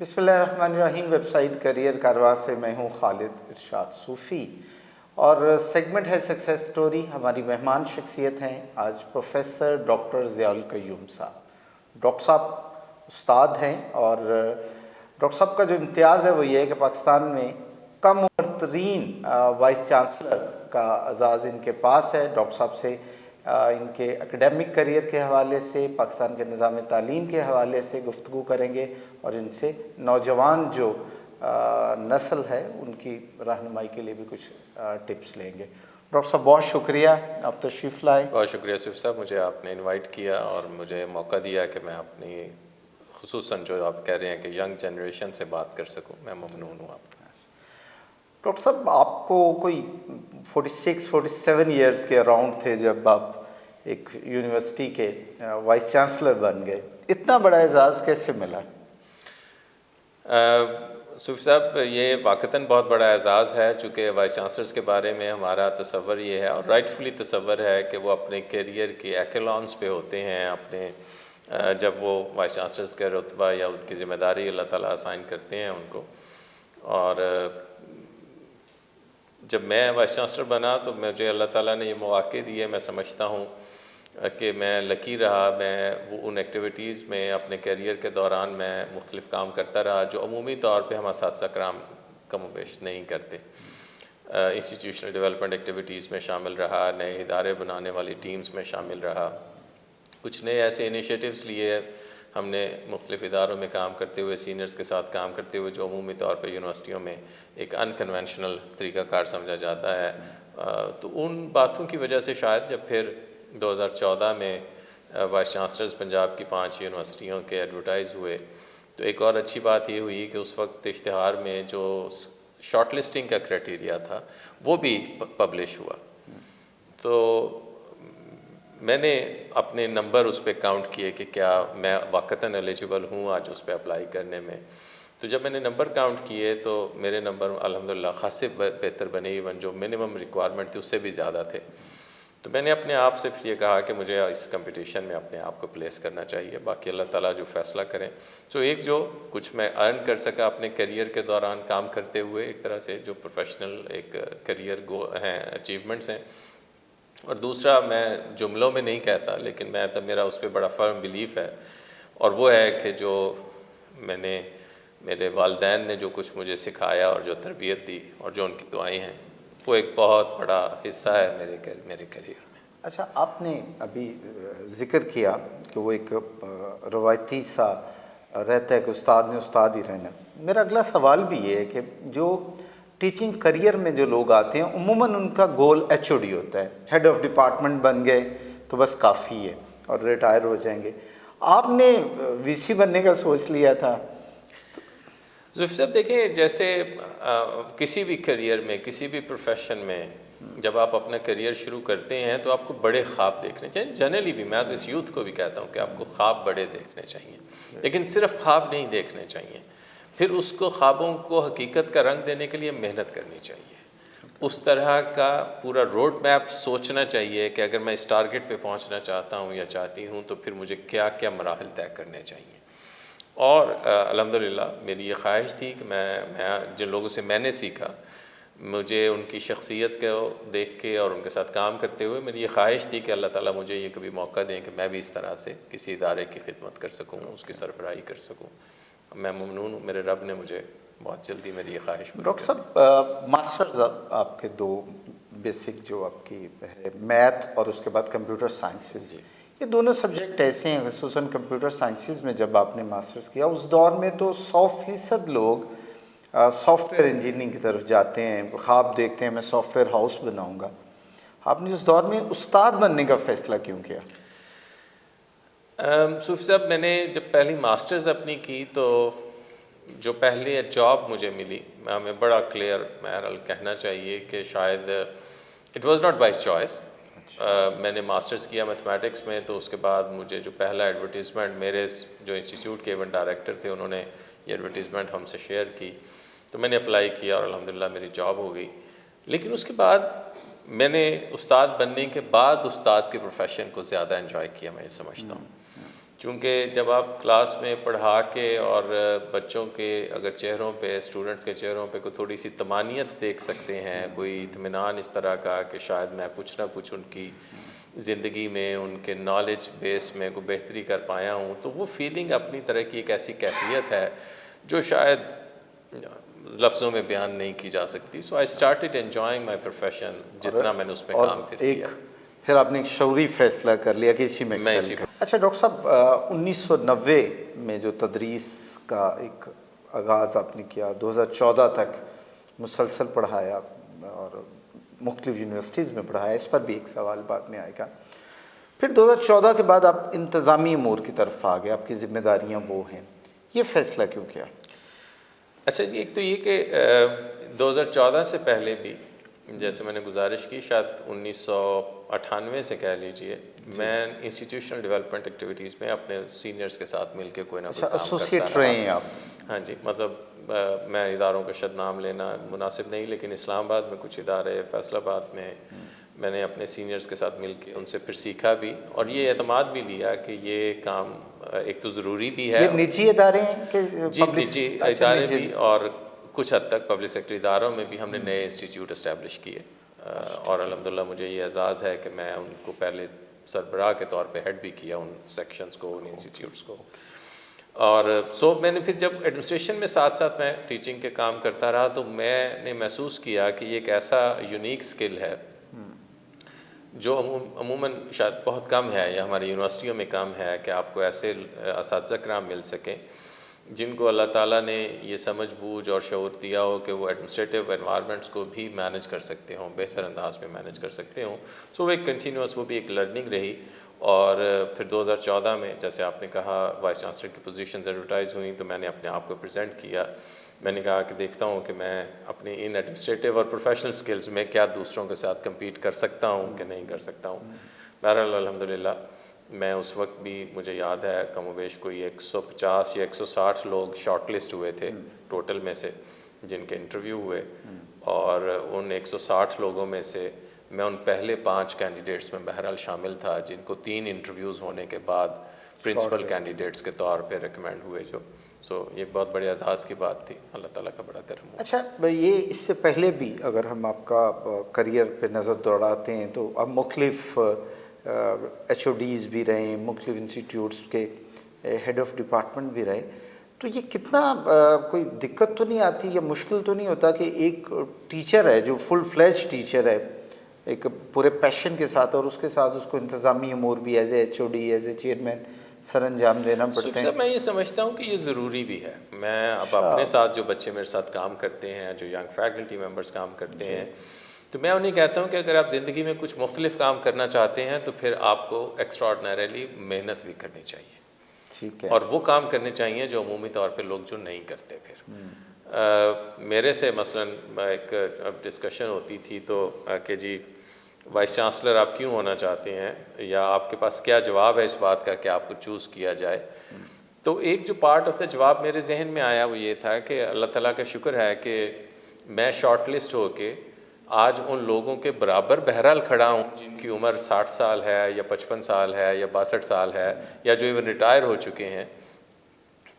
بسم اللہ الرحمن الرحیم۔ ویب سائٹ کیریئر کارواں سے میں ہوں خالد ارشاد صوفی اور سیگمنٹ ہے سکسیس سٹوری۔ ہماری مہمان شخصیت ہیں آج پروفیسر ڈاکٹر ضیاء القیوم صاحب۔ ڈاکٹر صاحب استاد ہیں اور ڈاکٹر صاحب کا جو امتیاز ہے وہ یہ ہے کہ پاکستان میں کم عمر ترین وائس چانسلر کا اعزاز ان کے پاس ہے۔ ڈاکٹر صاحب سے ان کے اکیڈیمک کیریئر کے حوالے سے، پاکستان کے نظام تعلیم کے حوالے سے گفتگو کریں گے اور ان سے نوجوان جو نسل ہے ان کی رہنمائی کے لیے بھی کچھ ٹپس لیں گے۔ ڈاکٹر صاحب بہت شکریہ، آپ تشریف لائے۔ بہت شکریہ صوفی صاحب، مجھے آپ نے انوائٹ کیا اور مجھے موقع دیا کہ میں اپنی خصوصاً جو آپ کہہ رہے ہیں کہ ینگ جنریشن سے بات کر سکوں، میں ممنون ہوں آپ کا۔ ڈاکٹر صاحب آپ کو کوئی 46-47 ایئرس کے اراؤنڈ تھے جب آپ ایک یونیورسٹی کے وائس چانسلر بن گئے، اتنا بڑا اعزاز کیسے ملا؟ صوفی صاحب یہ واقعتاً بہت بڑا اعزاز ہے، چونکہ وائس چانسلرز کے بارے میں ہمارا تصور یہ ہے اور رائٹفلی تصور ہے کہ وہ اپنے کیریئر کے ایکلونس پہ ہوتے ہیں، اپنے جب وہ وائس چانسلرز کا رتبہ یا ان کی ذمہ داری اللہ تعالیٰ اسائن کرتے ہیں ان کو۔ اور جب میں وائس چانسلر بنا تو مجھے اللہ تعالیٰ نے یہ مواقع دیے، میں سمجھتا ہوں کہ میں لکی رہا، میں وہ ان ایکٹیویٹیز میں اپنے کیریئر کے دوران میں مختلف کام کرتا رہا جو عمومی طور پہ ہم اساتذہ کرام کم و بیش نہیں کرتے۔ انسٹیٹیوشنل ڈیولپمنٹ ایکٹیویٹیز میں شامل رہا، نئے ادارے بنانے والی ٹیمز میں شامل رہا، کچھ نئے ایسے انیشیٹوز لیے ہم نے مختلف اداروں میں کام کرتے ہوئے، سینئرز کے ساتھ کام کرتے ہوئے، جو عمومی طور پہ یونیورسٹیوں میں ایک ان کنونشنل طریقہ کار سمجھا جاتا ہے۔ تو ان باتوں کی وجہ سے شاید جب پھر 2014 میں وائس چانسلرز پنجاب کی 5 یونیورسٹیوں کے ایڈورٹائز ہوئے تو ایک اور اچھی بات یہ ہوئی کہ اس وقت اشتہار میں جو شارٹ لسٹنگ کا کرائٹیریا تھا وہ بھی پبلش ہوا۔ تو میں نے اپنے نمبر اس پہ کاؤنٹ کیے کہ کیا میں واقعتاً ایلیجیبل ہوں آج اس پہ اپلائی کرنے میں۔ تو جب میں نے نمبر کاؤنٹ کیے تو میرے نمبر الحمدللہ خاصے بہتر بنے، ایون جو منیمم ریکوائرمنٹ تھی اس سے بھی زیادہ تھے۔ تو میں نے اپنے آپ سے پھر یہ کہا کہ مجھے اس کمپٹیشن میں اپنے آپ کو پلیس کرنا چاہیے، باقی اللہ تعالیٰ جو فیصلہ کریں۔ تو ایک جو کچھ میں ارن کر سکا اپنے کیریئر کے دوران کام کرتے ہوئے، ایک طرح سے جو پروفیشنل ایک کیریئر ہیں، اچیومنٹس ہیں، اور دوسرا میں جملوں میں نہیں کہتا لیکن میرا اس پہ بڑا فرم بلیف ہے، اور وہ ہے کہ جو میرے والدین نے جو کچھ مجھے سکھایا اور جو تربیت دی اور جو ان کی دعائیں ہیں، وہ ایک بہت بڑا حصہ ہے میرے کیریئر میں۔ اچھا، آپ نے ابھی ذکر کیا کہ وہ ایک روایتی سا رہتا ہے کہ استاد نے استاد ہی رہنا۔ میرا اگلا سوال بھی یہ ہے کہ جو ٹیچنگ کریئر میں جو لوگ آتے ہیں عموماً ان کا گول ایچ او ڈی ہوتا ہے، ہیڈ آف ڈپارٹمنٹ بن گئے تو بس کافی ہے اور ریٹائر ہو جائیں گے۔ آپ نے وی سی بننے کا سوچ لیا تھا؟ ظفر صاحب دیکھیں، جیسے کسی بھی کیریئر میں، کسی بھی پروفیشن میں جب آپ اپنا کیریئر شروع کرتے ہیں تو آپ کو بڑے خواب دیکھنے چاہیے۔ جنرلی بھی میں تو اس یوتھ کو بھی کہتا ہوں کہ آپ کو خواب بڑے دیکھنے چاہیے، لیکن صرف خواب نہیں دیکھنے چاہیے، پھر اس کو خوابوں کو حقیقت کا رنگ دینے کے لیے محنت کرنی چاہیے۔ اس طرح کا پورا روڈ میپ سوچنا چاہیے کہ اگر میں اس ٹارگٹ پہ پہنچنا چاہتا ہوں یا چاہتی ہوں تو پھر مجھے کیا کیا مراحل طے کرنے چاہیے۔ اور الحمدللہ میری یہ خواہش تھی کہ میں جن لوگوں سے میں نے سیکھا، مجھے ان کی شخصیت کو دیکھ کے اور ان کے ساتھ کام کرتے ہوئے میری یہ خواہش تھی کہ اللہ تعالیٰ مجھے یہ کبھی موقع دیں کہ میں بھی اس طرح سے کسی ادارے کی خدمت کر سکوں، اس کی سربراہی کر سکوں۔ میں ممنون ہوں، میرے رب نے مجھے بہت جلدی میری یہ خواہش پوری ڈاکٹر صاحب ماسٹرز آپ کے 2 بیسک جو آپ کی ہے، میتھ اور اس کے بعد کمپیوٹر سائنسز، یہ دونوں سبجیکٹ ایسے ہیں، خصوصاً کمپیوٹر سائنسز میں جب آپ نے ماسٹرز کیا اس دور میں تو 100% لوگ سافٹ ویئر انجینئرنگ کی طرف جاتے ہیں، خواب دیکھتے ہیں میں سافٹ ویئر ہاؤس بناؤں گا۔ آپ نے اس دور میں استاد بننے کا فیصلہ کیوں کیا؟ صوفی صاحب میں نے جب پہلی ماسٹرز اپنی کی تو جو پہلی جاب مجھے ملی، ہمیں بڑا کلیئر بہرحال کہنا چاہیے کہ شاید it was not by choice. میں نے ماسٹرز کیا میتھمیٹکس میں، تو اس کے بعد مجھے جو پہلا ایڈورٹیزمنٹ میرے جو انسٹیٹیوٹ کے ایونٹ ڈائریکٹر تھے انہوں نے یہ ایڈورٹیزمنٹ ہم سے شیئر کی، تو میں نے اپلائی کیا اور الحمدللہ میری جاب ہو گئی۔ لیکن اس کے بعد میں نے استاد بننے کے بعد استاد کے پروفیشن کو زیادہ انجوائے کیا، میں یہ سمجھتا ہوں، چونکہ جب آپ کلاس میں پڑھا کے اور بچوں کے اگر چہروں پہ اسٹوڈنٹس کے چہروں پہ کوئی تھوڑی سی طمانینت دیکھ سکتے ہیں، کوئی اطمینان اس طرح کا کہ شاید میں کچھ نہ کچھ ان کی زندگی میں ان کے نالج بیس میں کوئی بہتری کر پایا ہوں، تو وہ فیلنگ اپنی طرح کی ایک ایسی کیفیت ہے جو شاید لفظوں میں بیان نہیں کی جا سکتی. So I started enjoying my profession, جتنا میں نے اس میں کام کیا. پھر آپ نے ایک شعوری فیصلہ کر لیا کہ اسی میں ایکسل کریں. اچھا ڈاکٹر صاحب، 1990 میں جو تدریس کا ایک آغاز آپ نے کیا، 2014 تک مسلسل پڑھایا اور مختلف یونیورسٹیز میں پڑھایا، اس پر بھی ایک سوال بعد میں آئے گا. پھر 2014 کے بعد آپ انتظامی امور کی طرف آ گئے، آپ کی ذمہ داریاں وہ ہیں، یہ فیصلہ کیوں کیا؟ اچھا جی، ایک تو یہ کہ 2014 سے پہلے بھی جیسے میں نے گزارش کی، شاید 1998 سے کہہ لیجئے، میں انسٹیٹیوشنل ڈیولپمنٹ ایکٹیویٹیز میں اپنے سینئرز کے ساتھ مل کے کوئی نہ کوئی کام کرتا رہا. ایسوسیٹ رہے ہیں آپ؟ ہاں جی، مطلب میں اداروں کا شد نام لینا مناسب نہیں، لیکن اسلام آباد میں کچھ ادارے، فیصل آباد میں نے اپنے سینئرز کے ساتھ مل کے ان سے پھر سیکھا بھی، اور یہ اعتماد بھی لیا کہ یہ کام ایک تو ضروری بھی ہے. یہ نجی ادارے ہیں کہ جی، نجی ادارے بھی، اور کچھ حد تک پبلک سیکٹر اداروں میں بھی ہم نے نئے انسٹیٹیوٹ اسٹیبلش کیے، اور الحمدللہ مجھے یہ اعزاز ہے کہ میں ان کو پہلے سربراہ کے طور پہ ہیڈ بھی کیا، ان سیکشنز کو، ان انسٹیٹیوٹس کو. اور میں نے پھر جب ایڈمنسٹریشن میں ساتھ ساتھ میں ٹیچنگ کے کام کرتا رہا، تو میں نے محسوس کیا کہ یہ ایک ایسا یونیک سکل ہے جو عموماً شاید بہت کم ہے، یا ہماری یونیورسٹیوں میں کم ہے کہ آپ کو ایسے اساتذہ کرام مل سکیں جن کو اللہ تعالیٰ نے یہ سمجھ بوجھ اور شعور دیا ہو کہ وہ ایڈمنسٹریٹو انوائرمنٹس کو بھی مینج کر سکتے ہوں، بہتر انداز میں مینج کر سکتے ہوں. سو وہ ایک کنٹینیوس، وہ بھی ایک لرننگ رہی. اور پھر 2014 میں جیسے آپ نے کہا وائس چانسلر کی پوزیشنز ایڈورٹائز ہوئیں، تو میں نے اپنے آپ کو پریزنٹ کیا. میں نے کہا کہ دیکھتا ہوں کہ میں اپنی ان ایڈمنسٹریٹو اور پروفیشنل سکلز میں کیا دوسروں کے ساتھ کمپیٹ کر سکتا ہوں کہ نہیں کر سکتا ہوں. بہرحال الحمدللہ میں اس وقت بھی، مجھے یاد ہے کم و بیش کوئی 150 یا 160 لوگ شارٹ لسٹ ہوئے تھے ٹوٹل میں سے جن کے انٹرویو ہوئے، اور ان 160 لوگوں میں سے میں ان پہلے 5 کینڈیڈیٹس میں بہرحال شامل تھا جن کو 3 انٹرویوز ہونے کے بعد پرنسپل کینڈیڈیٹس کے طور پہ ریکمینڈ ہوئے. سو یہ بہت بڑے اعزاز کی بات تھی، اللہ تعالیٰ کا بڑا کرم ہوا. اچھا یہ اس سے پہلے بھی اگر ہم آپ کا کریئر پہ نظر دوڑاتے ہیں تو آپ مختلف ایچ او ڈیز بھی رہے ہیں، مختلف انسٹیٹیوٹس کے ہیڈ آف ڈپارٹمنٹ بھی رہے، تو یہ کتنا کوئی دقت تو نہیں آتی یا مشکل تو نہیں ہوتا کہ ایک ٹیچر ہے جو فل فلیج ٹیچر ہے ایک پورے پیشن کے ساتھ، اور اس کے ساتھ اس کو انتظامی امور بھی as a H O D, as a chairman sir انجام دینا پڑتے ہیں؟ میں یہ سمجھتا ہوں کہ یہ ضروری بھی ہے. میں اب اپنے ساتھ جو بچے میرے ساتھ کام کرتے ہیں، جو ینگ فیکلٹی ممبرس کام کرتے ہیں، تو میں انہیں کہتا ہوں کہ اگر آپ زندگی میں کچھ مختلف کام کرنا چاہتے ہیں تو پھر آپ کو ایکسٹرا آرڈنریلی محنت بھی کرنی چاہیے. ٹھیک ہے. اور وہ کام کرنے چاہیے جو عمومی طور پہ لوگ جو نہیں کرتے. پھر میرے سے مثلاً ایک ڈسکشن ہوتی تھی تو کہ جی وائس چانسلر آپ کیوں ہونا چاہتے ہیں، یا آپ کے پاس کیا جواب ہے اس بات کا کہ آپ کو چوز کیا جائے. تو ایک جو پارٹ آف دا جواب میرے ذہن میں آیا وہ یہ تھا کہ اللہ تعالیٰ کا شکر ہے کہ میں شارٹ لسٹ ہو کے آج ان لوگوں کے برابر بہرحال کھڑا ہوں جن کی عمر 60 سال ہے یا 55 سال ہے یا 62 سال ہے یا جو ایون ریٹائر ہو چکے ہیں.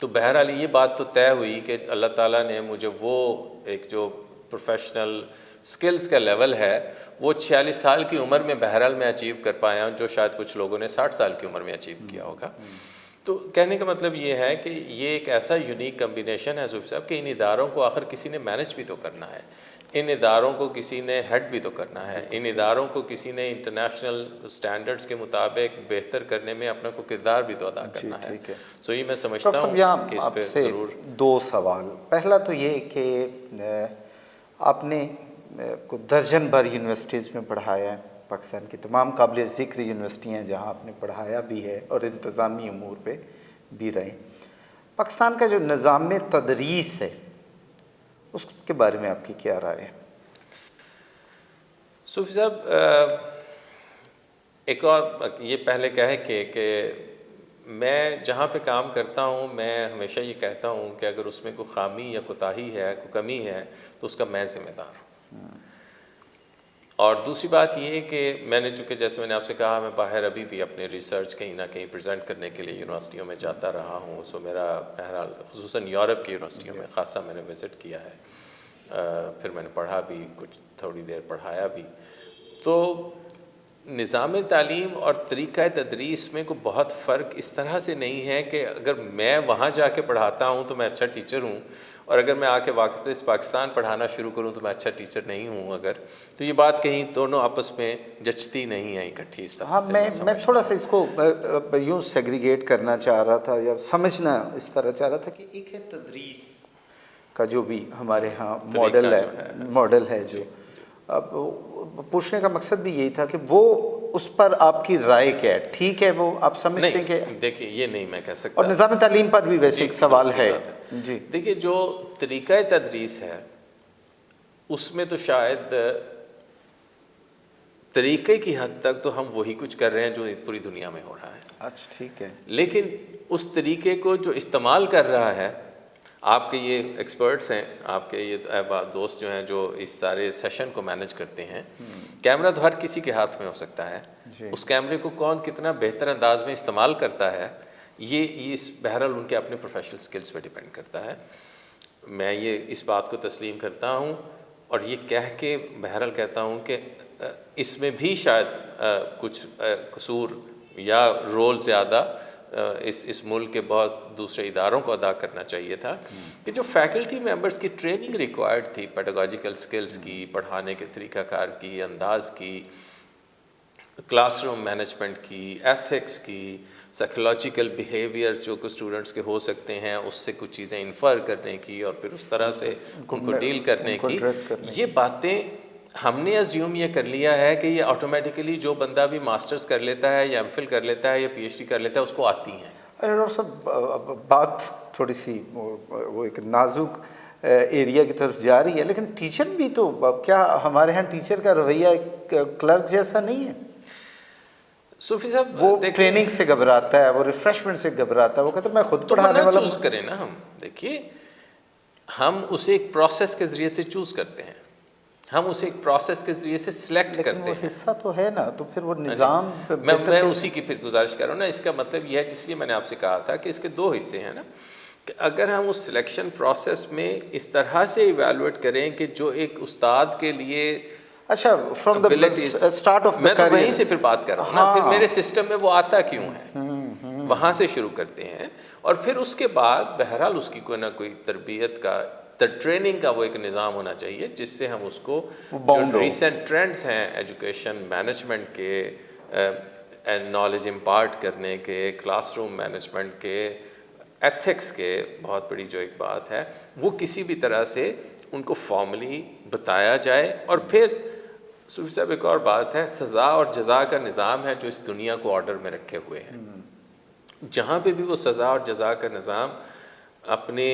تو بہرحال یہ بات تو طے ہوئی کہ اللہ تعالیٰ نے مجھے وہ ایک جو پروفیشنل سکلز کا لیول ہے وہ 46 سال کی عمر میں بہرحال میں اچیو کر پایا ہوں، جو شاید کچھ لوگوں نے 60 سال کی عمر میں اچیو کیا ہوگا. تو کہنے کا مطلب یہ ہے کہ یہ ایک ایسا یونیک کمبینیشن ہے ظفر صاحب کہ ان اداروں کو آخر کسی نے مینج بھی تو کرنا ہے، ان اداروں کو کسی نے ہیڈ بھی تو کرنا ہے، ان اداروں کو کسی نے انٹرنیشنل سٹینڈرڈز کے مطابق بہتر کرنے میں اپنا کو کردار بھی تو ادا کرنا ہے. سو یہ میں سمجھتا ہوں کہ اس پہ ضرور 2 سوال. پہلا تو یہ کہ آپ نے کو درجن بھر یونیورسٹیز میں پڑھایا ہے، پاکستان کی تمام قابل ذکر یونیورسٹیاں ہیں جہاں آپ نے پڑھایا بھی ہے اور انتظامی امور پہ بھی رہے. پاکستان کا جو نظام تدریس ہے اس کے بارے میں آپ کی کیا رائے ہے؟ صوفی صاحب ایک اور یہ پہلے کہے کہ میں جہاں پہ کام کرتا ہوں میں ہمیشہ یہ کہتا ہوں کہ اگر اس میں کوئی خامی یا کوتاہی ہے، کوئی کمی ہے تو اس کا میں ذمہ دار ہوں. اور دوسری بات یہ ہے کہ میں نے چونکہ جیسے میں نے آپ سے کہا میں باہر ابھی بھی اپنے ریسرچ کہیں نہ کہیں پریزنٹ کرنے کے لیے یونیورسٹیوں میں جاتا رہا ہوں. سو میرا بہرحال خصوصاً یورپ کی یونیورسٹیوں میں خاصا میں نے وزٹ کیا ہے. پھر میں نے پڑھا بھی, کچھ تھوڑی دیر پڑھایا بھی. تو نظام تعلیم اور طریقہ تدریس میں کوئی بہت فرق اس طرح سے نہیں ہے کہ اگر میں وہاں جا کے پڑھاتا ہوں تو میں اچھا ٹیچر ہوں, اور اگر میں آ کے واپس پاکستان پڑھانا شروع کروں تو میں اچھا ٹیچر نہیں ہوں. اگر تو یہ بات کہیں دونوں آپس میں جچتی نہیں ہے اکٹھی اس طرح. ہاں, میں تھوڑا سا اس کو یوں سیگریگیٹ کرنا چاہ رہا تھا یا سمجھنا اس طرح چاہ رہا تھا کہ ایک ہے تدریس کا جو بھی ہمارے ہاں ماڈل ہے جو, اب پوچھنے کا مقصد بھی یہی تھا کہ وہ اس پر آپ کی رائے کیا ہے؟ ٹھیک ہے وہ آپ سمجھتے ہیں کہ دیکھیے یہ نہیں میں کہہ سکتا. اور نظام تعلیم پر بھی ویسے ایک سوال ہے. جی دیکھیے جو طریقہ تدریس ہے اس میں تو شاید طریقے کی حد تک تو ہم وہی کچھ کر رہے ہیں جو پوری دنیا میں ہو رہا ہے. اچھا ٹھیک ہے. لیکن اس طریقے کو جو استعمال کر رہا ہے, آپ کے یہ ایکسپرٹس ہیں, آپ کے یہ دوست جو ہیں جو اس سارے سیشن کو مینج کرتے ہیں, کیمرہ تو ہر کسی کے ہاتھ میں ہو سکتا ہے. اس کیمرے کو کون کتنا بہتر انداز میں استعمال کرتا ہے یہ اس بہرحال ان کے اپنے پروفیشنل سکلز پہ ڈیپینڈ کرتا ہے. میں یہ اس بات کو تسلیم کرتا ہوں اور یہ کہہ کے بہرحال کہتا ہوں کہ اس میں بھی شاید کچھ قصور یا رول زیادہ اس ملک کے بہت دوسرے اداروں کو ادا کرنا چاہیے تھا کہ جو فیکلٹی ممبرس کی ٹریننگ ریکوائرڈ تھی پیڈاگوجیکل سکلز کی, پڑھانے کے طریقہ کار کی, انداز کی, کلاس روم مینجمنٹ کی, ایتھکس کی, سائیکولوجیکل بیہیویئرز جو کچھ اسٹوڈنٹس کے ہو سکتے ہیں اس سے کچھ چیزیں انفر کرنے کی اور پھر اس طرح سے ان کو ڈیل کرنے کی, یہ باتیں ہم نے ازیوم یہ کر لیا ہے کہ یہ آٹومیٹیکلی جو بندہ بھی ماسٹرز کر لیتا ہے یا ایم فل کر لیتا ہے یا پی ایچ ڈی کر لیتا ہے اس کو آتی ہیں. ڈاکٹر صاحب بات تھوڑی سی وہ ایک نازک ایریا کی طرف جا رہی ہے, لیکن ٹیچر بھی تو, کیا ہمارے ہاں ٹیچر کا رویہ ایک کلرک جیسا نہیں ہے؟ صوفی صاحب وہ ٹریننگ سے گھبراتا ہے, وہ ریفریشمنٹ سے گھبراتا ہے, وہ کہتا ہے میں خود پڑھانے والا. چوز کریں نا, ہم دیکھیے ہم اسے ایک پروسیس کے ذریعے سے چوز کرتے ہیں, ہم اسے ایک پروسیس کے ذریعے سے سلیکٹ کرتے ہیں. حصہ تو ہے نا, تو پھر وہ نظام میں اسی کی پھر گزارش کر رہا ہوں نا. اس کا مطلب یہ ہے جس لیے میں نے آپ سے کہا تھا کہ اس کے دو حصے ہیں نا, کہ اگر ہم اس سلیکشن پروسیس میں اس طرح سے ایویلویٹ کریں کہ جو ایک استاد کے لیے اچھا فرام دا اسٹارٹ آف, میں تو وہیں سے پھر بات کر رہا ہوں نا, پھر میرے سسٹم میں وہ آتا کیوں ہے, وہاں سے شروع کرتے ہیں اور پھر اس کے بعد بہرحال اس کی کوئی نہ کوئی تربیت کا ٹریننگ کا وہ ایک نظام ہونا چاہیے جس سے ہم اس کو جو ریسنٹ ٹرینڈز ہیں ایجوکیشن مینجمنٹ کے, نالج امپارٹ کرنے کے, کلاس روم مینجمنٹ کے, ایتھکس کے, بہت بڑی جو ایک بات ہے وہ کسی بھی طرح سے ان کو فارملی بتایا جائے. اور پھر صوفی صاحب ایک اور بات ہے, سزا اور جزا کا نظام ہے جو اس دنیا کو آرڈر میں رکھے ہوئے ہیں. جہاں پہ بھی وہ سزا اور جزا کا نظام اپنے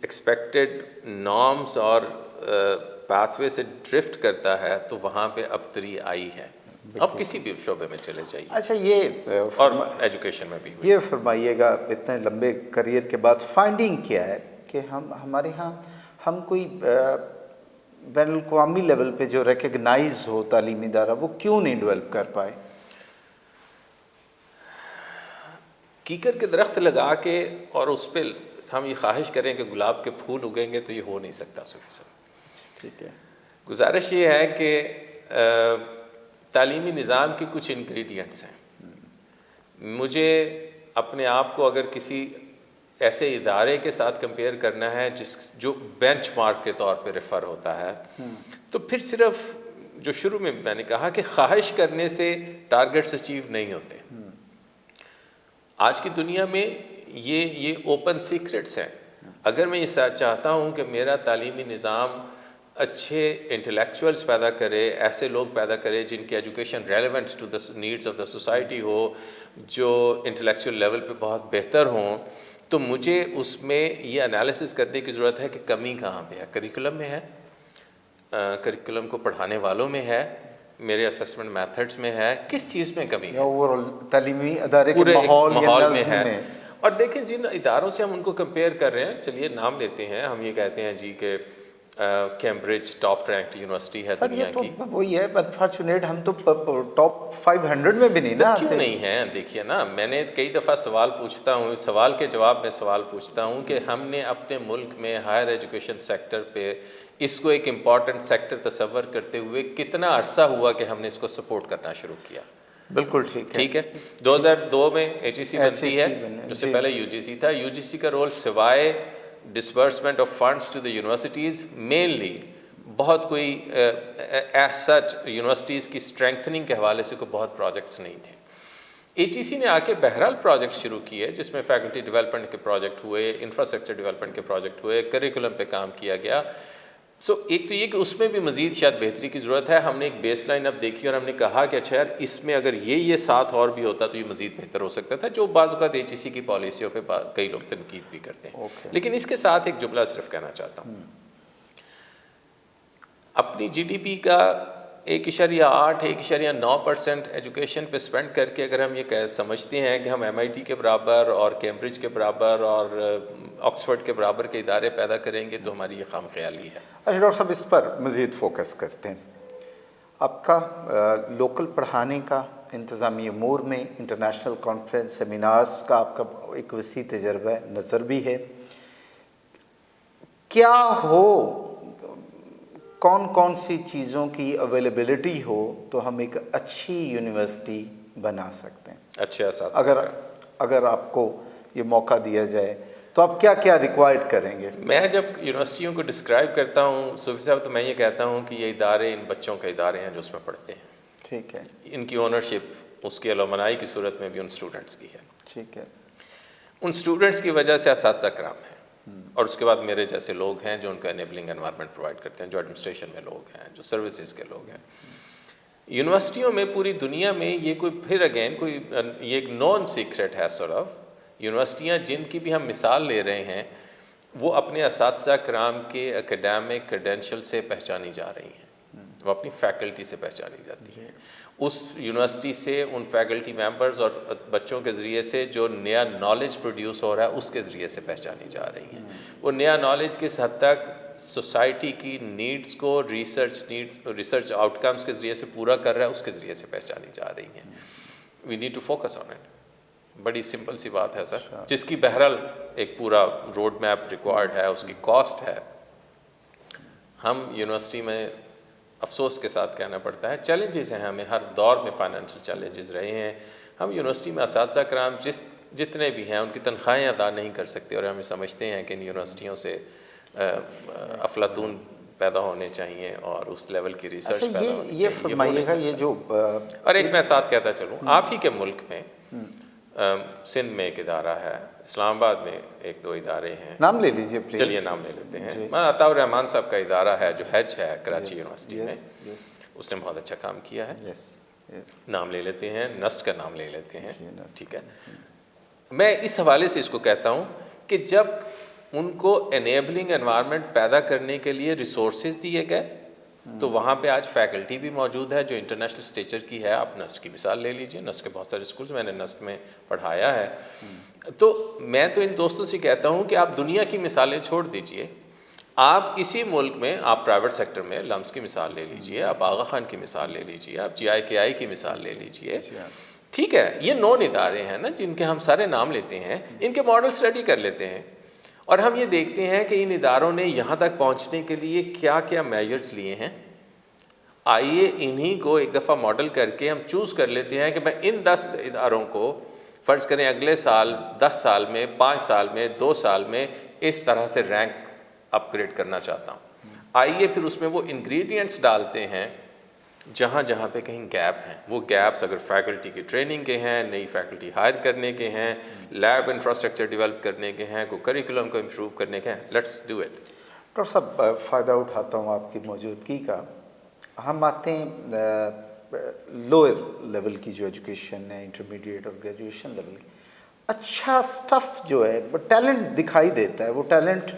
ایکسپیکٹڈ نارمز اور پاتھ وے سے ڈرفٹ کرتا ہے تو وہاں پہ ابتری آئی ہے. اب کسی بھی شعبے میں چلے جائیے. اچھا یہ اور ایجوکیشن میں بھی یہ فرمائیے گا, اتنے لمبے کریئر کے بعد فائنڈنگ کیا ہے کہ ہمارے ہاں ہم کوئی بین الاقوامی لیول پہ جو ریکگنائز ہو تعلیمی ادارہ وہ کیوں نہیں ڈیولپ کر پائے؟ کیکر کے درخت لگا کے اور اس پہ ہم یہ خواہش کریں کہ گلاب کے پھول اگیں گے تو یہ ہو نہیں سکتا. صوفی صاحب ٹھیک ہے, گزارش یہ ہے کہ تعلیمی نظام کی کچھ انگریڈینٹس ہیں. مجھے اپنے آپ کو اگر کسی ایسے ادارے کے ساتھ کمپیئر کرنا ہے جو بینچ مارک کے طور پہ ریفر ہوتا ہے تو پھر صرف جو شروع میں نے کہا کہ خواہش کرنے سے ٹارگٹس اچیو نہیں ہوتے. آج کی دنیا میں یہ اوپن سیکرٹس ہیں. اگر میں یہ چاہتا ہوں کہ میرا تعلیمی نظام اچھے انٹلیکچوئلس پیدا کرے, ایسے لوگ پیدا کرے جن کی education relevant to the needs of the society ہو, جو انٹلیکچوئل لیول پہ بہت بہتر ہوں, تو مجھے اس میں یہ انالیسس کرنے کی ضرورت ہے کہ کمی کہاں پہ ہے. کریکولم میں ہے, کریکولم کو پڑھانے والوں میں ہے, میرے اسسمنٹ میتھڈز میں ہے, کس چیز میں کمی ہے, اوور تعلیمی ادارے کے ماحول میں ہے. اور دیکھیں جن اداروں سے ہم ان کو کمپیئر کر رہے ہیں, چلیے نام لیتے ہیں, ہم یہ کہتے ہیں جی کہ کیمبرج ٹاپ رینکڈ یونیورسٹی ہے سر دنیا یہ تو کی. وہی ہے انفارچونیٹ ہم تو ٹاپ 500 میں بھی نہیں نا کیوں نہیں ہیں؟ دیکھیے نا، میں نے کئی دفعہ سوال پوچھتا ہوں، سوال کے جواب میں سوال پوچھتا ہوں کہ ہم نے اپنے ملک میں ہائر ایجوکیشن سیکٹر پہ اس کو ایک امپورٹنٹ سیکٹر تصور کرتے ہوئے کتنا عرصہ ہوا کہ ہم نے اس کو سپورٹ کرنا شروع کیا. بالکل ٹھیک ہے. 2002 میں HEC بنتی ہے، اس سے پہلے UGC تھا. UGC کا رول سوائے disbursement of funds to the universities mainly بہت کوئی ایز سچ یونیورسٹیز کی اسٹرینتھننگ کے حوالے سے کوئی بہت پروجیکٹس نہیں تھے. HEC نے آ کے بہرحال پروجیکٹ شروع کیے جس میں فیکلٹی ڈیولپمنٹ کے پروجیکٹ ہوئے، انفراسٹرکچر ڈیولپمنٹ کے پروجیکٹ ہوئے، کریکولم پہ کام کیا گیا. ایک تو یہ کہ اس میں بھی مزید شاید بہتری کی ضرورت ہے. ہم نے ایک بیس لائن اب دیکھی اور ہم نے کہا کہ اچھا یار اس میں اگر یہ ساتھ اور بھی ہوتا تو یہ مزید بہتر ہو سکتا تھا، جو بعض اوقات HEC کی پالیسیوں پہ کئی لوگ تنقید بھی کرتے ہیں. لیکن اس کے ساتھ ایک جملہ صرف کہنا چاہتا ہوں، اپنی GDP کا 1.8 1.9% ایجوکیشن پہ اسپینڈ کر کے اگر ہم یہ سمجھتے ہیں کہ ہم MIT کے برابر اور کیمبرج کے برابر اور آکسفورڈ کے برابر کے ادارے پیدا کریں گے تو ہماری یہ خام خیالی ہے. اچھا ڈاکٹر صاحب اس پر مزید فوکس کرتے ہیں. آپ کا لوکل پڑھانے کا، انتظامی امور میں انٹرنیشنل کانفرنس سیمینارز کا آپ کا ایک وسیع تجربہ ہے، نظر بھی ہے. کیا ہو، کون سی چیزوں کی اویلیبلٹی ہو تو ہم ایک اچھی یونیورسٹی بنا سکتے ہیں؟ اچھے اساتذہ اگر آپ کو یہ موقع دیا جائے تو آپ کیا کیا ریکوائرڈ کریں گے؟ میں جب یونیورسٹیوں کو ڈسکرائب کرتا ہوں صوفی صاحب تو میں یہ کہتا ہوں کہ یہ ادارے ان بچوں کے ادارے ہیں جو اس میں پڑھتے ہیں. ٹھیک ہے. ان کی اونرشپ اس کی الومنائی کی صورت میں بھی ان اسٹوڈنٹس کی ہے. ٹھیک ہے. ان اسٹوڈنٹس کی وجہ سے اساتذہ کرام ہیں اور اس کے بعد میرے جیسے لوگ ہیں جو ان کا انیبلنگ انوائرمنٹ پرووائڈ کرتے ہیں، جو ایڈمنسٹریشن میں لوگ ہیں، جو سروسز کے لوگ ہیں. یونیورسٹیوں میں پوری دنیا میں یہ کوئی پھر اگین کوئی یہ ایک نون سیکرٹ ہے سورٹ آف. یونیورسٹیاں جن کی بھی ہم مثال لے رہے ہیں وہ اپنے اساتذہ کرام کے اکیڈیمک کریڈینشل سے پہچانی جا رہی ہیں، وہ اپنی فیکلٹی سے پہچانی جاتی ہیں. اس یونیورسٹی سے ان فیکلٹی ممبرز اور بچوں کے ذریعے سے جو نیا نالج پروڈیوس ہو رہا ہے اس کے ذریعے سے پہچانی جا رہی ہیں. وہ نیا نالج کس حد تک سوسائٹی کی نیڈز کو ریسرچ آؤٹ کمز کے ذریعے سے پورا کر رہا ہے اس کے ذریعے سے پہچانی جا رہی ہیں. We need to focus on it. بڑی سمپل سی بات ہے سر، جس کی بہرحال ایک پورا روڈ میپ ریکوائرڈ ہے، اس کی کاسٹ ہے. ہم یونیورسٹی میں افسوس کے ساتھ کہنا پڑتا ہے چیلنجز ہیں، ہمیں ہر دور میں فائنینشیل چیلنجز رہے ہیں. ہم یونیورسٹی میں اساتذہ کرام جتنے بھی ہیں ان کی تنخواہیں ادا نہیں کر سکتے اور ہمیں سمجھتے ہیں کہ ان یونیورسٹیوں سے افلاطون پیدا ہونے چاہیے اور اس لیول کی ریسرچ پیدا ہونی چاہیے. یہ فرمائیے گا یہ جو اور ایک میں ساتھ کہتا چلوں، آپ ہی کے ملک میں سندھ میں ایک ادارہ ہے، اسلام آباد میں 1-2 ادارے ہیں. نام لے لیجیے پلیز. چلیے نام لے لیتے ہیں. عطاء الرحمان صاحب کا ادارہ ہے جو ہیج ہے کراچی یونیورسٹی میں، اس نے بہت اچھا کام کیا ہے. نام لے لیتے ہیں، نسٹ کا نام لے لیتے ہیں. ٹھیک ہے. میں اس حوالے سے اس کو کہتا ہوں کہ جب ان کو انیبلنگ انوائرمنٹ پیدا کرنے کے لیے ریسورسز دیے گئے تو وہاں پہ آج فیکلٹی بھی موجود ہے جو انٹرنیشنل اسٹیچر کی ہے. آپ نسٹ کی مثال لے لیجئے، نسٹ کے بہت سارے اسکولز میں نے نسٹ میں پڑھایا ہے. تو میں تو ان دوستوں سے کہتا ہوں کہ آپ دنیا کی مثالیں چھوڑ دیجئے، آپ اسی ملک میں آپ پرائیویٹ سیکٹر میں لمس کی مثال لے لیجئے، آپ آغا خان کی مثال لے لیجئے، آپ GIKI کی مثال لے لیجئے. ٹھیک ہے، یہ 9 ادارے ہیں نا جن کے ہم سارے نام لیتے ہیں، ان کے ماڈل اسٹڈی کر لیتے ہیں اور ہم یہ دیکھتے ہیں کہ ان اداروں نے یہاں تک پہنچنے کے لیے کیا کیا میجرز لیے ہیں. آئیے انہی کو ایک دفعہ ماڈل کر کے ہم چوز کر لیتے ہیں کہ میں ان 10 اداروں کو فرض کریں اگلے سال 10 سال میں 5 سال میں 2 سال میں اس طرح سے رینک اپ گریڈ کرنا چاہتا ہوں. آئیے پھر اس میں وہ انگریڈینٹس ڈالتے ہیں جہاں جہاں پہ کہیں گیپ ہیں. وہ گیپس اگر فیکلٹی کی ٹریننگ کے ہیں، نئی فیکلٹی ہائر کرنے کے ہیں، لیب انفراسٹرکچر ڈیولپ کرنے کے ہیں، کوئی کریکولم کو امپروو کرنے کے ہیں، لیٹس ڈو اٹ. ڈاکٹر صاحب فائدہ اٹھاتا ہوں آپ کی موجودگی کا. ہم آتے ہیں لوئر لیول کی جو ایجوکیشن ہے، انٹرمیڈیٹ اور گریجویشن لیول کی. اچھا سٹف جو ہے وہ ٹیلنٹ دکھائی دیتا ہے، وہ ٹیلنٹ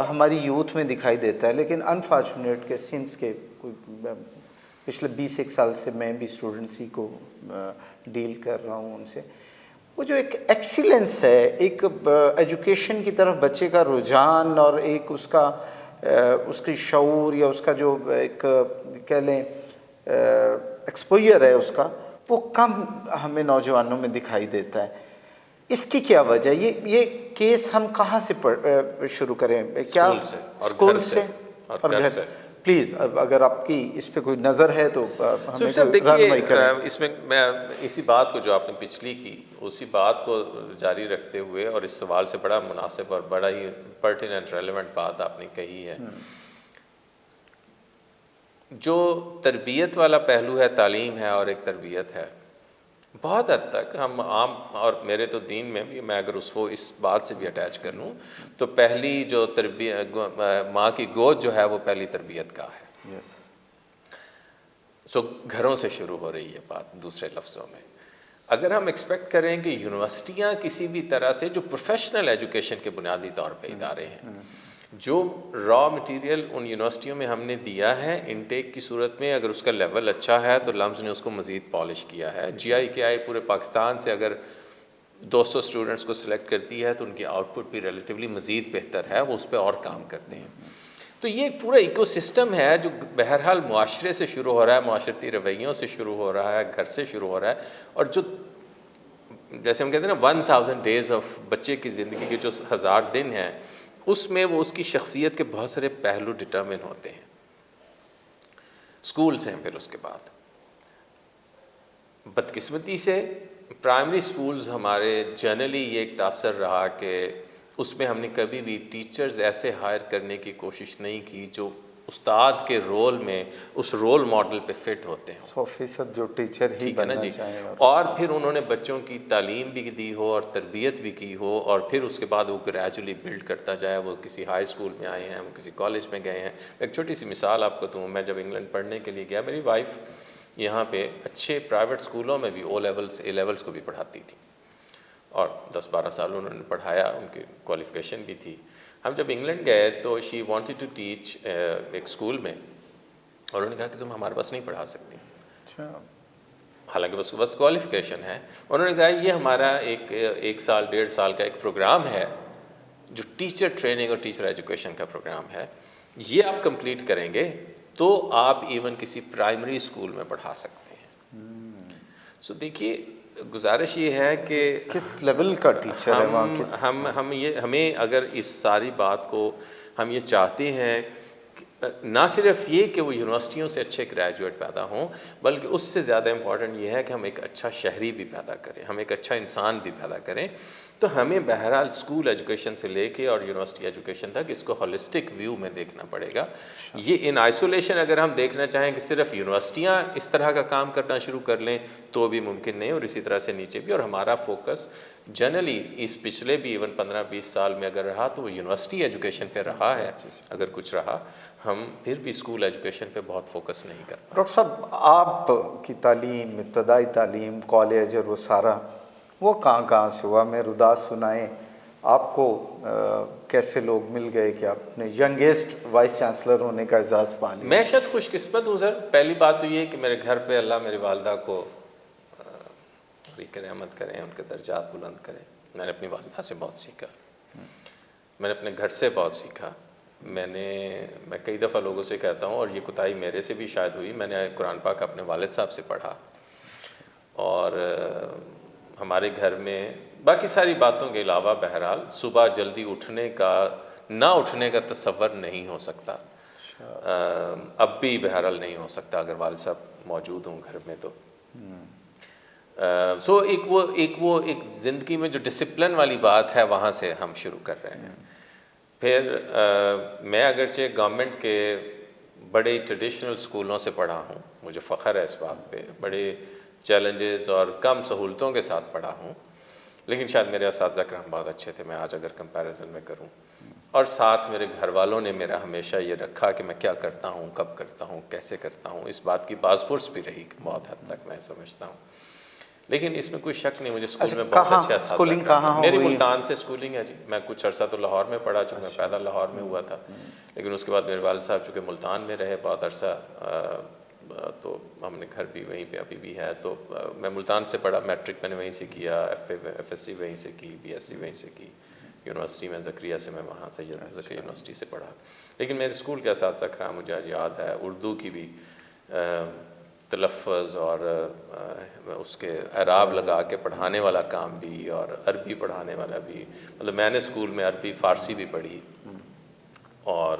ہماری یوتھ میں دکھائی دیتا ہے، لیکن انفارچونیٹ کہ سنس کے پچھلے 20 سال سے میں بھی اسٹوڈنٹس ہی کو ڈیل کر رہا ہوں ان سے، وہ جو ایک ایکسیلنس ہے، ایک ایجوکیشن کی طرف بچے کا رجحان اور ایک اس کا اس کی شعور یا اس کا جو ایک کہہ لیں ایکسپوئر ہے اس کا، وہ کم ہمیں نوجوانوں میں دکھائی دیتا ہے. اس کی کیا وجہ؟ یہ کیس ہم کہاں سے شروع کریں؟ کیا اسکول سے اور اسکول گھر سے اور گھر سے. پلیز اگر آپ کی اس پہ کوئی نظر ہے تو ہمیں دیکھیے اس میں میں اسی بات کو جو آپ نے پچھلی کی اسی بات کو جاری رکھتے ہوئے، اور اس سوال سے بڑا مناسب اور بڑا ہی پرٹیننٹ ریلیونٹ بات آپ نے کہی ہے. جو تربیت والا پہلو ہے، تعلیم ہے اور ایک تربیت ہے، بہت حد تک ہم عام، اور میرے تو دین میں بھی میں اگر اس بات سے بھی اٹیچ کر لوں تو پہلی جو تربیت، ماں کی گود جو ہے وہ پہلی تربیت کا ہے. یس. سو گھروں سے شروع ہو رہی ہے بات. دوسرے لفظوں میں اگر ہم ایکسپیکٹ کریں کہ یونیورسٹیاں کسی بھی طرح سے جو پروفیشنل ایجوکیشن کے بنیادی طور پہ ادارے ہیں، جو را مٹیریل ان یونیورسٹیوں میں ہم نے دیا ہے انٹیک کی صورت میں، اگر اس کا لیول اچھا ہے تو لمز نے اس کو مزید پالش کیا ہے. جی آئی کے آئی پورے پاکستان سے اگر 200 اسٹوڈنٹس کو سلیکٹ کرتی ہے تو ان کی آؤٹ پٹ بھی ریلیٹیولی مزید بہتر ہے، وہ اس پہ اور کام کرتے ہیں. تو یہ ایک پورا ایکو سسٹم ہے جو بہرحال معاشرے سے شروع ہو رہا ہے، معاشرتی رویوں سے شروع ہو رہا ہے، گھر سے شروع ہو رہا ہے. اور جو جیسے ہم کہتے ہیں نا 1000 days آف بچے کی زندگی کے جو 1000 دن ہیں، اس میں وہ اس کی شخصیت کے بہت سارے پہلو ڈٹرمن ہوتے ہیں. اسکولس ہیں. پھر اس کے بعد بدقسمتی سے پرائمری اسکولز ہمارے جنرلی یہ ایک تاثر رہا کہ اس میں ہم نے کبھی بھی ٹیچرز ایسے ہائر کرنے کی کوشش نہیں کی جو استاد کے رول میں اس رول ماڈل پہ فٹ ہوتے ہیں. 100% جو ٹیچر ہی ٹھیک ہے نا بننا جی. چاہیں. اور پھر انہوں نے بچوں کی تعلیم بھی دی ہو اور تربیت بھی کی ہو، اور پھر اس کے بعد وہ گریجولی بلڈ کرتا جائے. وہ کسی ہائی اسکول میں آئے ہیں، وہ کسی کالج میں گئے ہیں. ایک چھوٹی سی مثال آپ کو دوں، میں جب انگلینڈ پڑھنے کے لیے گیا، میری وائف یہاں پہ اچھے پرائیویٹ اسکولوں میں بھی او لیولس اے لیولس کو بھی پڑھاتی تھی، اور 10-12 سال انہوں نے پڑھایا، ان کی کوالیفیکیشن بھی تھی. ہم جب انگلینڈ گئے تو شی وانٹیڈ ٹو ٹیچ ایک اسکول میں، اور انہوں نے کہا کہ تم ہمارے پاس نہیں پڑھا سکتی. اچھا. حالانکہ بس کوالیفیکیشن ہے. انہوں نے کہا یہ ہمارا ایک سال 1.5 سال کا ایک پروگرام ہے جو ٹیچر ٹریننگ اور ٹیچر ایجوکیشن کا پروگرام ہے، یہ آپ کمپلیٹ کریں گے تو آپ ایون کسی پرائمری اسکول میں پڑھا سکتے ہیں. سو دیکھیے گزارش یہ ہے کہ کس لیول کا ٹیچر ہے وہاں، کس ہمیں اگر اس ساری بات کو ہم یہ چاہتے ہیں، نہ صرف یہ کہ وہ یونیورسٹیوں سے اچھے گریجویٹ پیدا ہوں، بلکہ اس سے زیادہ امپورٹنٹ یہ ہے کہ ہم ایک اچھا شہری بھی پیدا کریں، ہم ایک اچھا انسان بھی پیدا کریں. تو ہمیں بہرحال اسکول ایجوکیشن سے لے کے اور یونیورسٹی ایجوکیشن تک اس کو ہولسٹک ویو میں دیکھنا پڑے گا. یہ ان آئسولیشن اگر ہم دیکھنا چاہیں کہ صرف یونیورسٹیاں اس طرح کا کام کرنا شروع کر لیں تو بھی ممکن نہیں، اور اسی طرح سے نیچے بھی. اور ہمارا فوکس جنرلی اس پچھلے بھی ایون 15-20 سال میں اگر رہا تو وہ یونیورسٹی ایجوکیشن پہ رہا ہے. اگر کچھ رہا، ہم پھر بھی اسکول ایجوکیشن پہ بہت فوکس نہیں کر پائے. ڈاکٹر صاحب آپ کی تعلیم، ابتدائی تعلیم، کالج اور وہ سارا وہ کہاں سے ہوا؟ میں رداس سنائیں آپ کو کیسے لوگ مل گئے کہ آپ نے ینگیسٹ وائس چانسلر ہونے کا اعزاز پا لیا؟ میں شاید خوش قسمت ہوں سر. پہلی بات تو یہ کہ میرے گھر پہ اللہ میری والدہ کو رحمت کریں، ان کے درجات بلند کریں. میں نے اپنی والدہ سے بہت سیکھا، میں نے اپنے گھر سے بہت سیکھا. میں کئی دفعہ لوگوں سے کہتا ہوں، اور یہ کوتاہی میرے سے بھی شاید ہوئی، میں نے قرآن پاک اپنے والد صاحب سے پڑھا. اور ہمارے گھر میں باقی ساری باتوں کے علاوہ بہرحال صبح جلدی نہ اٹھنے کا تصور نہیں ہو سکتا. اب بھی بہرحال نہیں ہو سکتا اگر والد صاحب موجود ہوں گھر میں تو. سو ایک زندگی میں جو ڈسپلن والی بات ہے وہاں سے ہم شروع کر رہے ہیں. پھر میں اگرچہ گورنمنٹ کے بڑے ٹریڈیشنل اسکولوں سے پڑھا ہوں، مجھے فخر ہے اس بات پہ، بڑے چیلنجز اور کم سہولتوں کے ساتھ پڑھا ہوں، لیکن شاید میرے اساتذہ کرام بہت اچھے تھے میں آج اگر کمپیریزن میں کروں. اور ساتھ میرے گھر والوں نے میرا ہمیشہ یہ رکھا کہ میں کیا کرتا ہوں، کب کرتا ہوں، کیسے کرتا ہوں، اس بات کی باز پرس بھی رہی بہت حد تک میں سمجھتا ہوں. لیکن اس میں کوئی شک نہیں، مجھے اسکول میں بہت اچھے اساتذہ کرام. میری ملتان سے اسکولنگ ہے جی. میں کچھ عرصہ تو لاہور میں پڑھا، چونکہ میں پیدا لاہور میں ہوا تھا، لیکن اس کے بعد میرے والد صاحب چونکہ ملتان میں رہے بہت عرصہ، تو ہم نے گھر بھی وہیں پہ ابھی بھی ہے. تو میں ملتان سے پڑھا، میٹرک میں نے وہیں سے کیا، ایف ایس سی وہیں سے کی، بی ایس سی وہیں سے کی، یونیورسٹی میں زکریہ سے، میں وہاں سے زکریہ یونیورسٹی سے پڑھا. لیکن میرے اسکول کے اساتذہ کرام مجھے آج یاد ہے، اردو کی بھی تلفظ اور اس کے اعراب لگا کے پڑھانے والا کام بھی، اور عربی پڑھانے والا بھی. مطلب میں نے اسکول میں عربی فارسی بھی پڑھی، اور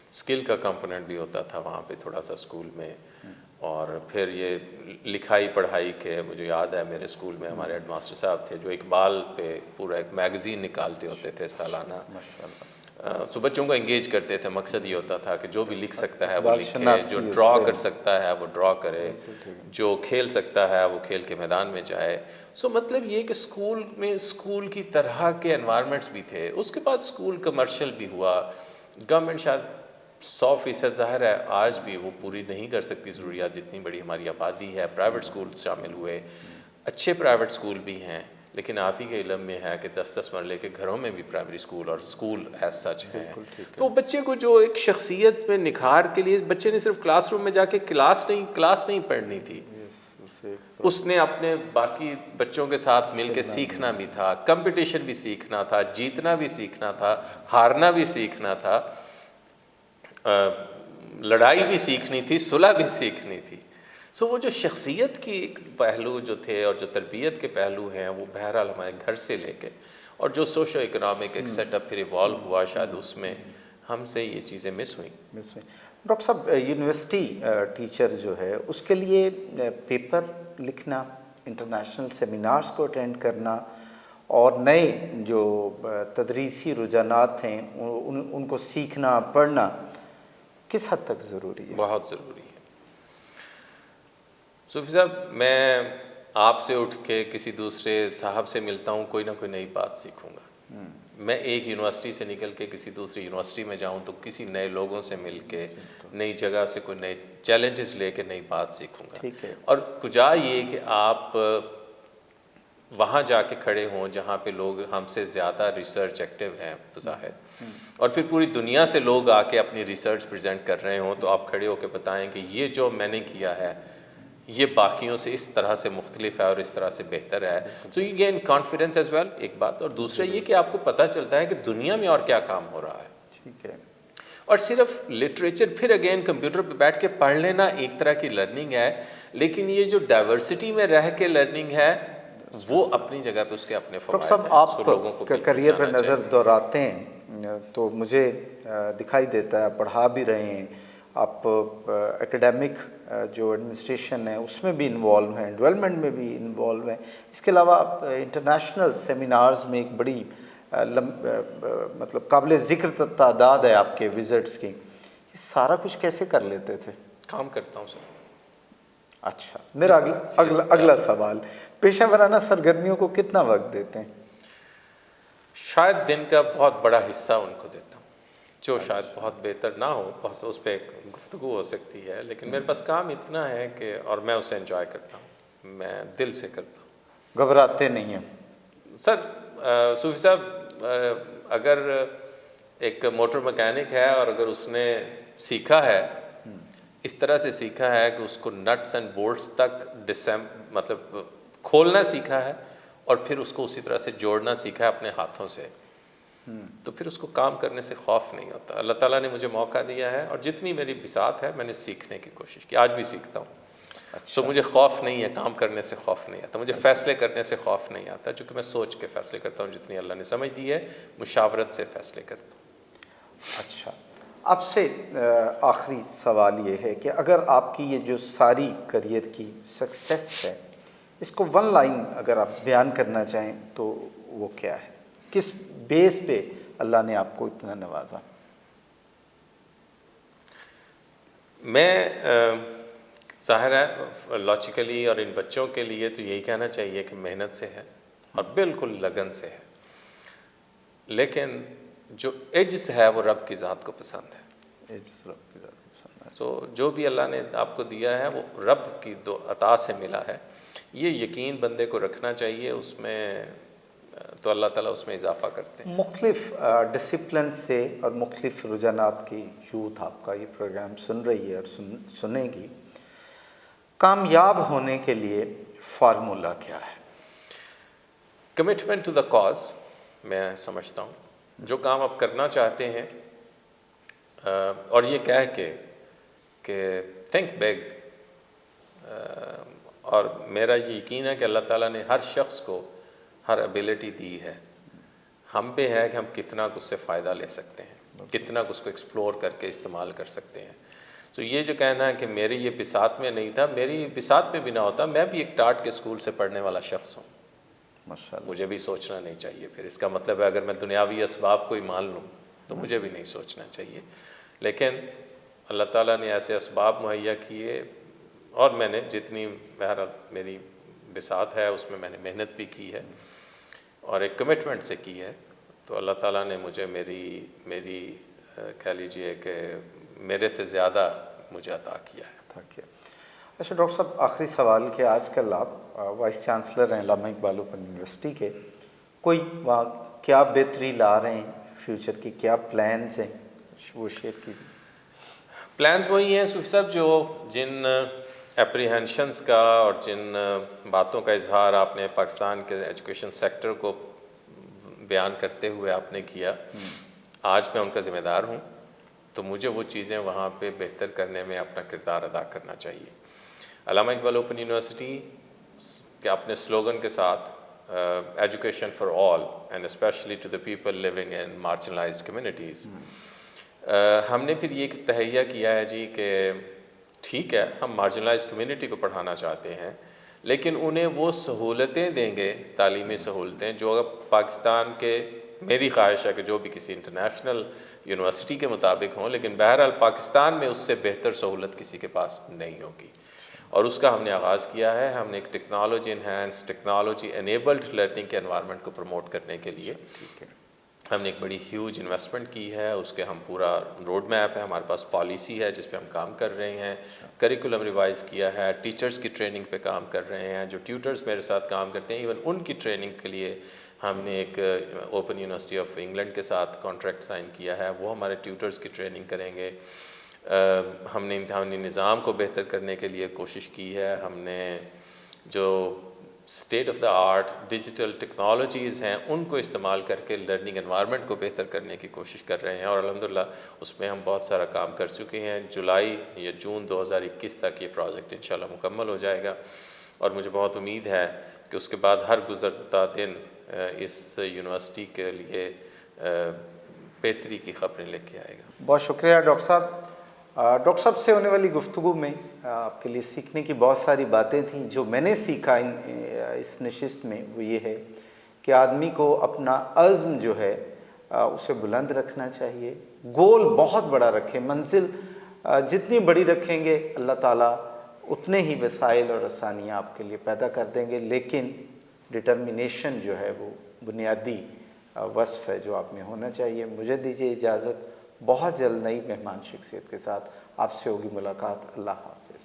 اسکل کا کمپوننٹ بھی ہوتا تھا وہاں پہ تھوڑا سا اسکول میں. اور پھر یہ لکھائی پڑھائی کے، مجھے یاد ہے میرے اسکول میں ہمارے ہیڈ ماسٹر صاحب تھے جو اقبال پہ پورا ایک میگزین نکالتے ہوتے تھے سالانہ. سو بچوں کو انگیج کرتے تھے. مقصد یہ ہوتا تھا کہ جو بھی لکھ سکتا ہے وہ لکھے، جو ڈرا کر سکتا ہے وہ ڈرا کرے، جو کھیل سکتا ہے وہ کھیل کے میدان میں جائے. سو مطلب یہ کہ اسکول میں اسکول کی طرح کے انوائرمنٹس بھی تھے. اس کے بعد اسکول کمرشل بھی ہوا. گورنمنٹ شاید 100% ظاہر ہے آج بھی وہ پوری نہیں کر سکتی ضروریات جتنی بڑی ہماری آبادی ہے. پرائیویٹ اسکول شامل ہوئے، اچھے پرائیویٹ اسکول بھی ہیں، لیکن آپ ہی کے علم میں ہے کہ 10-10 مرلے کے گھروں میں بھی پرائمری اسکول اور اسکول ایز سچ ہیں. تو بچے کو جو ایک شخصیت میں نکھار کے لیے بچے نے صرف کلاس روم میں جا کے کلاس نہیں پڑھنی تھی، اس نے اپنے باقی بچوں کے ساتھ مل کے سیکھنا بھی تھا، کمپٹیشن بھی سیکھنا تھا، جیتنا بھی سیکھنا تھا، ہارنا بھی سیکھنا تھا، لڑائی بھی سیکھنی تھی، صلح بھی سیکھنی تھی. سو وہ جو شخصیت کی ایک پہلو جو تھے اور جو تربیت کے پہلو ہیں وہ بہرحال ہمارے گھر سے لے کے، اور جو سوشو اکنامک ایک سیٹ اپ پھر ایوالو ہوا شاید اس میں ہم سے یہ چیزیں مس ہوئیں. ڈاکٹر صاحب، یونیورسٹی ٹیچر جو ہے اس کے لیے پیپر لکھنا، انٹرنیشنل سیمینارز کو اٹینڈ کرنا اور نئے جو تدریسی رجحانات ہیں ان کو سیکھنا پڑھنا کس حد تک ضروری ہے؟ بہت ضروری ہے. صوفی صاحب، میں آپ سے اٹھ کے کسی دوسرے صاحب سے ملتا ہوں، کوئی نہ کوئی نئی بات سیکھوں گا. میں ایک یونیورسٹی سے نکل کے کسی دوسری یونیورسٹی میں جاؤں تو کسی نئے لوگوں سے مل کے، نئی جگہ سے کوئی نئے چیلنجز لے کے نئی بات سیکھوں گا. اور کجا یہ کہ آپ وہاں جا کے کھڑے ہوں جہاں پہ لوگ ہم سے زیادہ ریسرچ ایکٹیو ہیں بظاہر، اور پھر پوری دنیا سے لوگ آ کے اپنی ریسرچ پریزنٹ کر رہے ہوں، تو آپ کھڑے ہو کے بتائیں کہ یہ جو میں نے کیا ہے یہ باقیوں سے اس طرح سے مختلف ہے اور اس طرح سے بہتر ہے. So you gain confidence as well, ایک بات. اور دوسرا یہ کہ آپ کو پتہ چلتا ہے کہ دنیا میں اور کیا کام ہو رہا ہے. ٹھیک ہے. اور صرف لٹریچر پھر اگین کمپیوٹر پہ بیٹھ کے پڑھ لینا ایک طرح کی لرننگ ہے، لیکن یہ جو ڈائیورسٹی میں رہ کے لرننگ ہے وہ اپنی جگہ پہ اس کے اپنے فوائد ہیں. آپ لوگوں کو کریئر پہ نظر دوڑاتے ہیں تو مجھے دکھائی دیتا ہے پڑھا بھی رہے ہیں آپ، ایکیڈیمک جو ایڈمنسٹریشن ہے اس میں بھی انوالو ہیں، ڈیولپمنٹ میں بھی انوالو ہیں. اس کے علاوہ آپ انٹرنیشنل سیمینارز میں ایک بڑی مطلب قابل ذکر تعداد ہے آپ کے وزٹس کی. یہ سارا کچھ کیسے کر لیتے تھے؟ کام کرتا ہوں سر. اچھا، میرا اگلا سوال، پیشہ ورانہ سرگرمیوں کو کتنا وقت دیتے ہیں؟ شاید دن کا بہت بڑا حصہ ان کو دیتا ہوں، جو شاید بہت بہتر نہ ہو، بہت اس پہ گفتگو ہو سکتی ہے، لیکن میرے پاس کام اتنا ہے کہ، اور میں اسے انجوائے کرتا ہوں، میں دل سے کرتا ہوں. گھبراتے نہیں ہیں سر. صوفی صاحب، اگر ایک موٹر مکینک ہے اور اگر اس نے سیکھا ہے، اس طرح سے سیکھا ہے کہ اس کو نٹس اینڈ بولٹس تک مطلب کھولنا سیکھا ہے اور پھر اس کو اسی طرح سے جوڑنا سیکھا ہے اپنے ہاتھوں سے، تو پھر اس کو کام کرنے سے خوف نہیں ہوتا. اللہ تعالیٰ نے مجھے موقع دیا ہے اور جتنی میری بساط ہے میں نے سیکھنے کی کوشش کی، آج بھی سیکھتا ہوں. سو مجھے خوف نہیں ہے، کام کرنے سے خوف نہیں آتا، مجھے فیصلے کرنے سے خوف نہیں آتا، چونکہ میں سوچ کے فیصلے کرتا ہوں، جتنی اللہ نے سمجھ دی ہے مشاورت سے فیصلے کرتا ہوں. اچھا، آپ سے آخری سوال یہ ہے کہ اگر آپ کی یہ جو ساری کریئر کی سکسیس ہے، اس کو ون لائن اگر آپ بیان کرنا چاہیں تو وہ کیا ہے؟ کس بیس پہ اللہ نے آپ کو اتنا نوازا؟ میں ظاہر ہے لاجیکلی اور ان بچوں کے لیے تو یہی کہنا چاہیے کہ محنت سے ہے اور بالکل لگن سے ہے، لیکن جو عجز ہے وہ رب کی ذات کو پسند ہے. عجز رب کی ذات کو پسند ہے. سو جو بھی اللہ نے آپ کو دیا ہے وہ رب کی دو عطا سے ملا ہے. یہ یقین بندے کو رکھنا چاہیے، اس میں تو اللہ تعالیٰ اس میں اضافہ کرتے ہیں. مختلف ڈسپلن سے اور مختلف رجحانات کی یوتھ آپ کا یہ پروگرام سن رہی ہے اور سنے گی. کامیاب ہونے کے لیے فارمولہ کیا ہے؟ Commitment to the cause. میں سمجھتا ہوں جو کام آپ کرنا چاہتے ہیں اور یہ کہہ کے کہ تھنک بگ، اور میرا یہ یقین ہے کہ اللہ تعالیٰ نے ہر شخص کو ہر ایبلٹی دی ہے، ہم پہ ہے کہ ہم کتنا اس سے فائدہ لے سکتے ہیں، کتنا اس کو ایکسپلور کر کے استعمال کر سکتے ہیں۔ تو یہ جو کہنا ہے کہ میری یہ بساط میں نہیں تھا، میری بساط پہ بھی نہ ہوتا، میں بھی ایک ٹاٹ کے اسکول سے پڑھنے والا شخص ہوں، ماشاءاللہ۔ مجھے بھی سوچنا نہیں چاہیے۔ پھر اس کا مطلب ہے اگر میں دنیاوی اسباب کو ہی مان لوں تو مجھے بھی نہیں سوچنا چاہیے، لیکن اللہ تعالیٰ نے ایسے اسباب مہیا کیے، اور میں نے جتنی بہرحال میری بساط ہے اس میں نے محنت بھی کی ہے اور ایک کمٹمنٹ سے کی ہے، تو اللہ تعالیٰ نے مجھے میری کہہ لیجئے کہ میرے سے زیادہ مجھے عطا کیا ہے۔ اچھا ڈاکٹر صاحب، آخری سوال کہ آج کل آپ وائس چانسلر ہیں علامہ اقبال اوپن یونیورسٹی کے، کوئی وہاں کیا بہتری لا رہے ہیں، فیوچر کی کیا پلانز ہیں، وہ شیئر کیجیے۔ پلانز وہی ہیں صوفی صاحب جو جن اپریہنشنز کا اور جن باتوں کا اظہار آپ نے پاکستان کے ایجوکیشن سیکٹر کو بیان کرتے ہوئے آپ نے کیا، آج میں ان کا ذمہ دار ہوں، تو مجھے وہ چیزیں وہاں پہ بہتر کرنے میں اپنا کردار ادا کرنا چاہیے۔ علامہ اقبال اوپن یونیورسٹی کے اپنے سلوگن کے ساتھ education for all and especially to the people living in marginalised communities, ہم نے پھر یہ تہیہ کیا ہے جی کہ ٹھیک ہے ہم مارجنلائزڈ کمیونٹی کو پڑھانا چاہتے ہیں، لیکن انہیں وہ سہولتیں دیں گے، تعلیمی سہولتیں جو پاکستان کے، میری خواہش ہے کہ جو بھی کسی انٹرنیشنل یونیورسٹی کے مطابق ہوں، لیکن بہرحال پاکستان میں اس سے بہتر سہولت کسی کے پاس نہیں ہوگی، اور اس کا ہم نے آغاز کیا ہے۔ ہم نے ایک technology enhance, technology enabled learning کے انوائرمنٹ کو پروموٹ کرنے کے لیے ہم نے ایک بڑی ہیوج انویسٹمنٹ کی ہے، اس کے ہم پورا روڈ میپ ہے، ہمارے پاس پالیسی ہے جس پہ ہم کام کر رہے ہیں، کریکولم ریوائز کیا ہے، ٹیچرز کی ٹریننگ پہ کام کر رہے ہیں، جو ٹیوٹرز میرے ساتھ کام کرتے ہیں ایون ان کی ٹریننگ کے لیے ہم نے ایک اوپن یونیورسٹی آف انگلینڈ کے ساتھ کانٹریکٹ سائن کیا ہے، وہ ہمارے ٹیوٹرز کی ٹریننگ کریں گے۔ ہم نے امتحانی نظام کو بہتر کرنے کے لیے کوشش کی ہے، ہم نے جو state of the art digital technologies ہیں ان کو استعمال کر کے لرننگ انوائرمنٹ کو بہتر کرنے کی کوشش کر رہے ہیں، اور الحمدللہ اس میں ہم بہت سارا کام کر چکے ہیں۔ جولائی یا جون 2021 تک یہ پروجیکٹ انشاءاللہ مکمل ہو جائے گا، اور مجھے بہت امید ہے کہ اس کے بعد ہر گزرتا دن اس یونیورسٹی کے لیے بہتری کی خبریں لے کے آئے گا۔ بہت شکریہ ڈاکٹر صاحب۔ ڈاکٹر صاحب سے ہونے والی گفتگو میں آپ کے لیے سیکھنے کی بہت ساری باتیں تھیں۔ جو میں نے سیکھا اس نشست میں وہ یہ ہے کہ آدمی کو اپنا عزم جو ہے اسے بلند رکھنا چاہیے، گول بہت بڑا رکھیں، منزل جتنی بڑی رکھیں گے اللہ تعالیٰ اتنے ہی وسائل اور آسانیاں آپ کے لیے پیدا کر دیں گے، لیکن ڈٹرمنیشن جو ہے وہ بنیادی وصف ہے جو آپ میں ہونا چاہیے۔ مجھے دیجیے اجازت، بہت جلد نئی مہمان شخصیت کے ساتھ آپ سے ہوگی ملاقات۔ اللہ حافظ۔